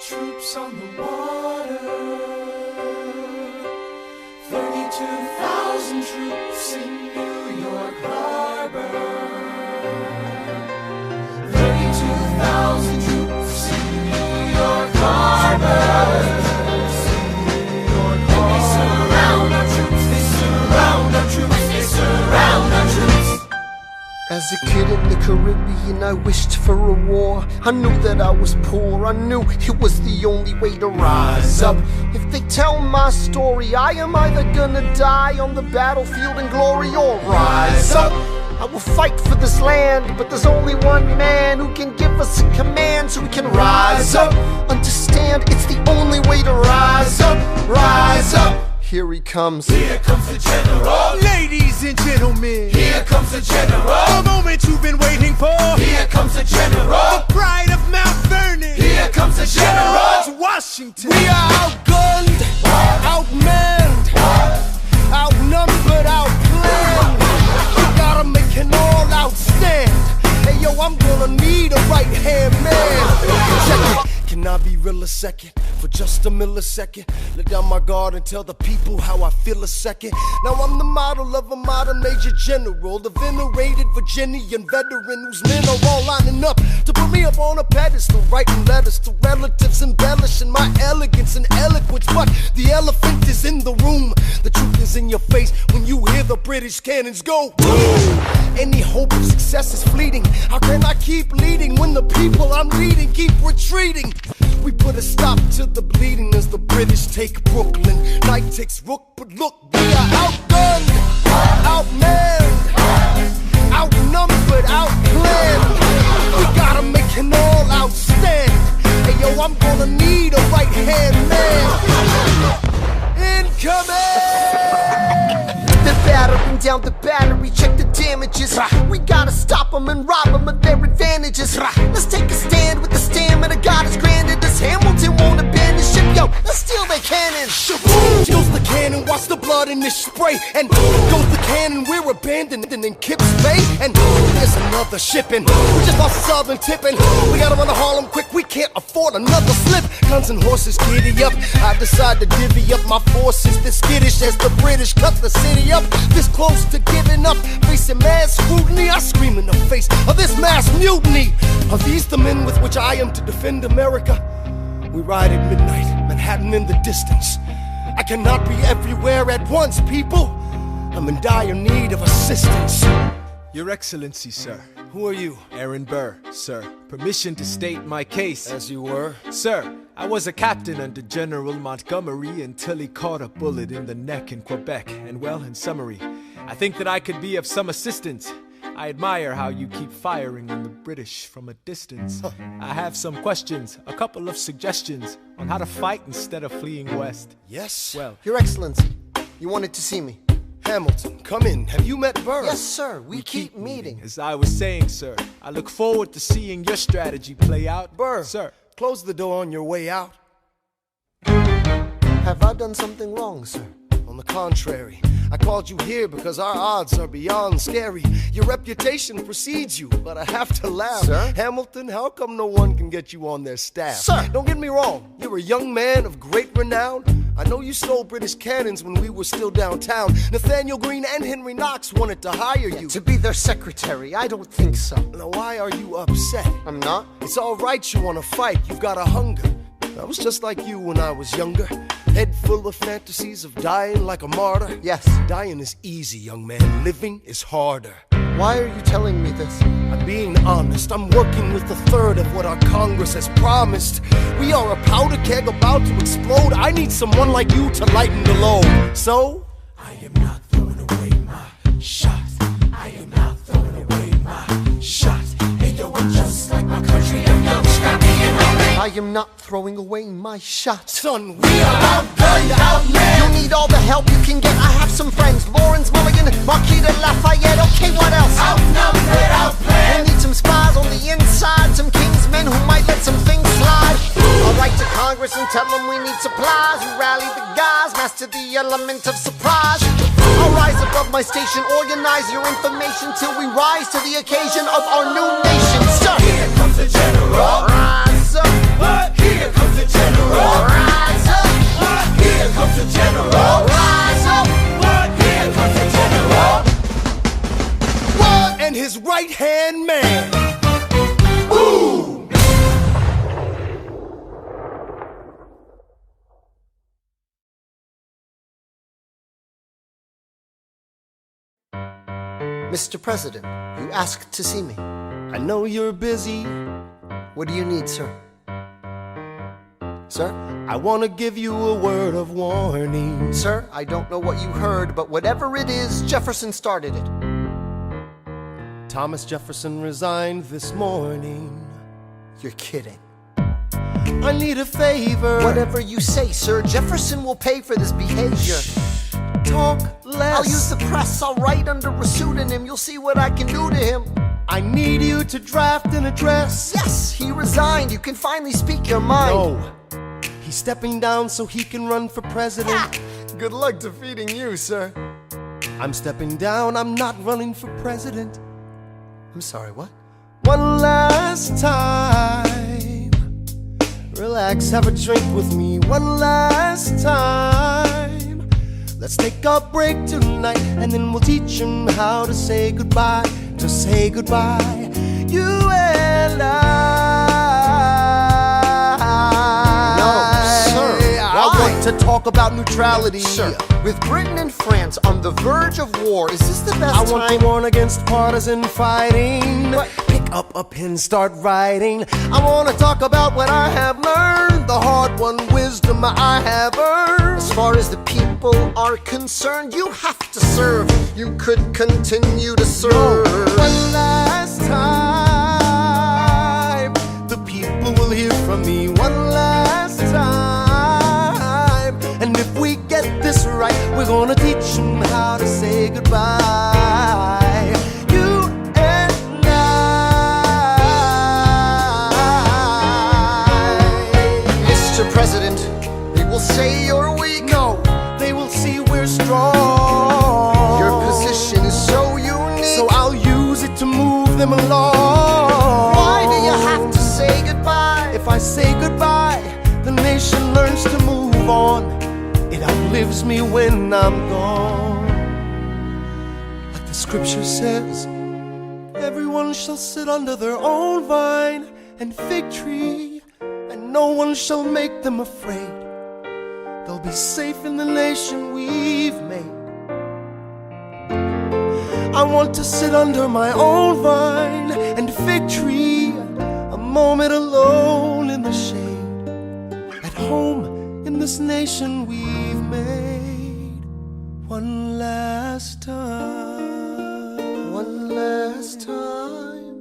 troops on the water, 32,000 troops in New York Harbor, 32,000 troops in New York Harbor. And they surround our troops, they surround our troops, they surround our troops. As a kid in the Caribbean, I wished for a war. I knew that I was poor, I knew it was the only way to rise up. If they tell my story, I am either gonna die on the battlefield in glory or rise up. I will fight for this land, but there's only one man who can give us a command so we can rise up. Understand, it's the only way to rise up, rise up. Here he comes. Here comes the general. Ladies and gentlemen, Here comes the general. the moment you've been waiting for. Here comes the general. The pride of Mount Vernon. Here comes the general. George Washington. We are outgunned, outmanned, outnumbered, outplanned. We gotta make an all-out stand. Hey yo, I'm gonna need a right-hand man. Check it. Can I be real a second? For just a millisecond, let down my guard and tell the people how I feel a second. Now I'm the model of a modern major general, the venerated Virginian veteran whose men are all lining up to put me up on a pedestal, writing letters to relatives, embellishing my elegance and eloquence. But the elephant is in the room, the truth is in your face when you hear the British cannons go boom. Any hope of success is fleeting. How can I keep leading when the people I'm leading keep retreating? We put a stop to the bleeding as the British take Brooklyn. Night takes Rook, but look, we are outgunned, outmanned, outnumbered, outplanned. We gotta make an all-out stand. Hey yo, I'm gonna need a right-hand man. Incoming! They're battering down the battery, check the damages. We gotta stop them and rob them of their advantages. Let's take a stand with the stamina God has granted us. Hamilton won't abandon ship, yo, let's steal their cannons. Goes the cannon, watch the blood in this spray. And goes the cannon, we're abandoned in Kips Bay. And there's another shipping, we just lost a southern tipping. We gotta run to Harlem quick, we can't afford another slip. Guns and horses giddy up, I decide to divvy up my forces. This skittish as the British cut the city up. This close to giving up, facing mass scrutiny, I scream in the face of this mass mutiny. Are these the men with which I am to defend America? We ride at midnight, Manhattan in the distance. I cannot be everywhere at once, people. I'm in dire need of assistance. Your Excellency, sir. Who are you? Aaron Burr, sir. Permission to state my case. As you were? Sir, I was a captain under General Montgomery until he caught a bullet in the neck in Quebec. And well, in summary, I think that I could be of some assistance. I admire how you keep firing on the British from a distance. I have some questions, a couple of suggestions on how to fight instead of fleeing west. Yes? Well, Your Excellency, you wanted to see me. Hamilton, come in. Have you met Burr? Yes, sir, we keep meeting. as I was saying, sir, I look forward to seeing your strategy play out. Burr, Sir. close the door on your way out. Have I done something wrong, sir? On the contrary, I called you here because our odds are beyond scary. Your reputation precedes you, but I have to laugh. Sir? Hamilton, how come no one can get you on their staff? Sir! Don't get me wrong, you're a young man of great renown. I know you stole British cannons when we were still downtown. Nathaniel Greene and Henry Knox wanted to hire you. To be their secretary, I don't think so. Now why are you upset? I'm not? It's alright you wanna fight, you've got a hunger. I was just like you when I was younger. Head full of fantasies of dying like a martyr. Yes. Dying is easy, young man. Living is harder. Why are you telling me this? I'm being honest. I'm working with a third of what our Congress has promised. We are a powder keg about to explode. I need someone like you to lighten the load. So, I am not throwing away my shot. I am not throwing away my shot. Hey yo, I'm just like my country. I'm young, scrappy, and hungry. I am not throwing away my shot. son, We are outgunned, outmanned. You need all the help you can get. I have some friends, Lawrence Mulligan, Marquis de Lafayette. Okay, what else? Outnumbered, outplanned. We'll need some spies on the inside, some kingsmen who might let some things slide. I'll write to Congress and tell them we need supplies. You rally the guys, master the element of surprise. I'll rise above my station, organize your information till we rise to the occasion of our new nation. Sir, Here comes the general. rise up. What? Here comes the general. Mr. President, you asked to see me. I know you're busy. What do you need, sir? Sir? I want to give you a word of warning. Sir, I don't know what you heard, but whatever it is, Jefferson started it. Thomas Jefferson resigned this morning. You're kidding. I need a favor. Whatever you say, sir, Jefferson will pay for this behavior. Talk less. I'll use the press, I'll write under a pseudonym. You'll see what I can do to him. I need you to draft an address. Yes, he resigned. You can finally speak your mind. No. He's stepping down so he can run for president. Good luck defeating you, sir. I'm stepping down, I'm not running for president. I'm sorry, what? One last time. Relax, have a drink with me. One last time. Let's take a break tonight, and then we'll teach him how to say goodbye. To say goodbye, you and I. I want to talk about neutrality. Sir, with Britain and France on the verge of war, is this the best I want time? to warn against partisan fighting. What? Pick up a pen, start writing. I want to talk about what I have learned, the hard-won wisdom I have earned. As far as the people are concerned, you have to serve. You could continue to serve. One last time, the people will hear from me. One last time. And if we get this right, we're gonna teach them how to say goodbye. You and I. Mr. President, they will say you're weak. No, they will see we're strong. Your position is so unique. So I'll use it to move them along. Why do you have to say goodbye? If I say goodbye, the nation learns to move on. It outlives me when I'm gone. Like the scripture says, everyone shall sit under their own vine and fig tree, and no one shall make them afraid. They'll be safe in the nation we've made. I want to sit under my own vine and fig tree, a moment alone in the shade, at home in this nation we've made. One last time. One last time.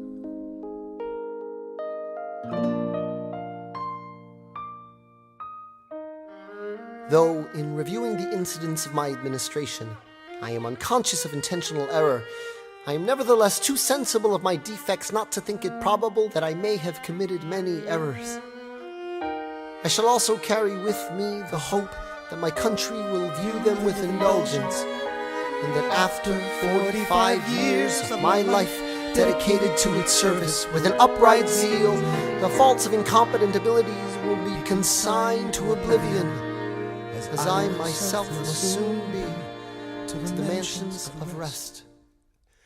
Though, in reviewing the incidents of my administration, I am unconscious of intentional error, I am nevertheless too sensible of my defects not to think it probable that I may have committed many errors. I shall also carry with me the hope that my country will view them with indulgence, and that after 45 years of my life dedicated to its service with an upright zeal, the faults of incompetent abilities will be consigned to oblivion, as I myself will soon be to the mansions of rest.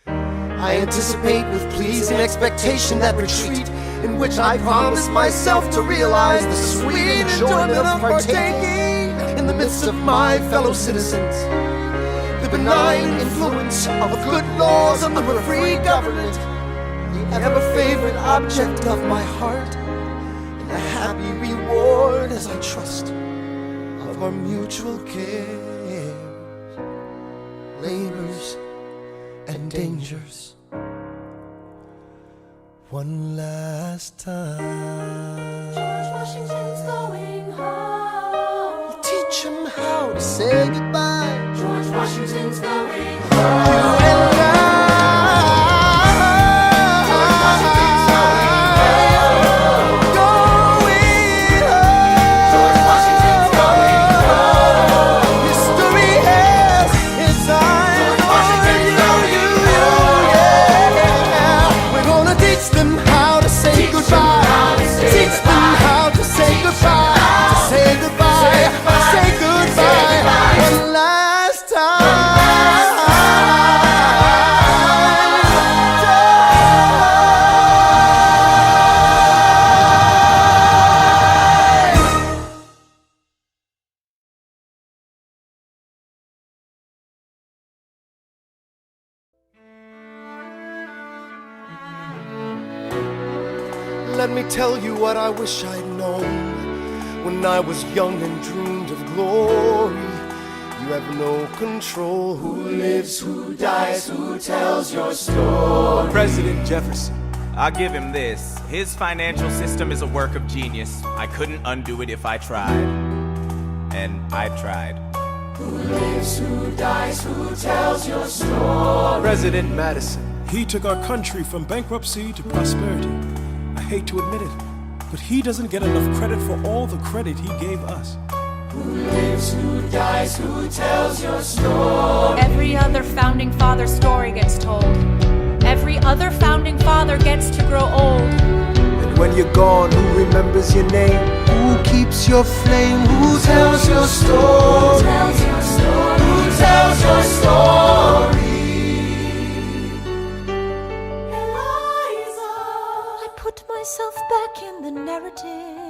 I anticipate with pleasing expectation that retreat in which I promise myself to realize the sweet enjoyment of partaking in the midst of my fellow citizens, the benign influence of good laws under a free government, the ever-favorite object of my heart, and the happy reward, as I trust, of our mutual cares, labors, and dangers. One last time. George Washington's going home. Teach him how to say goodbye. George Washington's going You home. and I. George Washington's going home. Going home. George Washington's going home. History has its eyes George on Washington's going you. home. Yeah. We're gonna teach them how to say Teach them goodbye. how to say Teach them goodbye. how to say Teach them goodbye. how To say goodbye. say goodbye. Say Say goodbye. goodbye. One last time. Let me tell you what I wish I'd known when I was young and dreamed of glory. You have no control. Who lives, who dies, who tells your story? President Jefferson. I'll give him this. His financial system is a work of genius. I couldn't undo it if I tried. And I tried. Who lives, who dies, who tells your story? President Madison. He took our country from bankruptcy to prosperity. I hate to admit it, but he doesn't get enough credit for all the credit he gave us. Who lives, who dies, who tells your story? Every other founding father story gets told. Every other founding father gets to grow old. And when you're gone, who remembers your name? Who keeps your flame? Who tells your story? Who tells your story? Who tells your story? I put myself back in the narrative.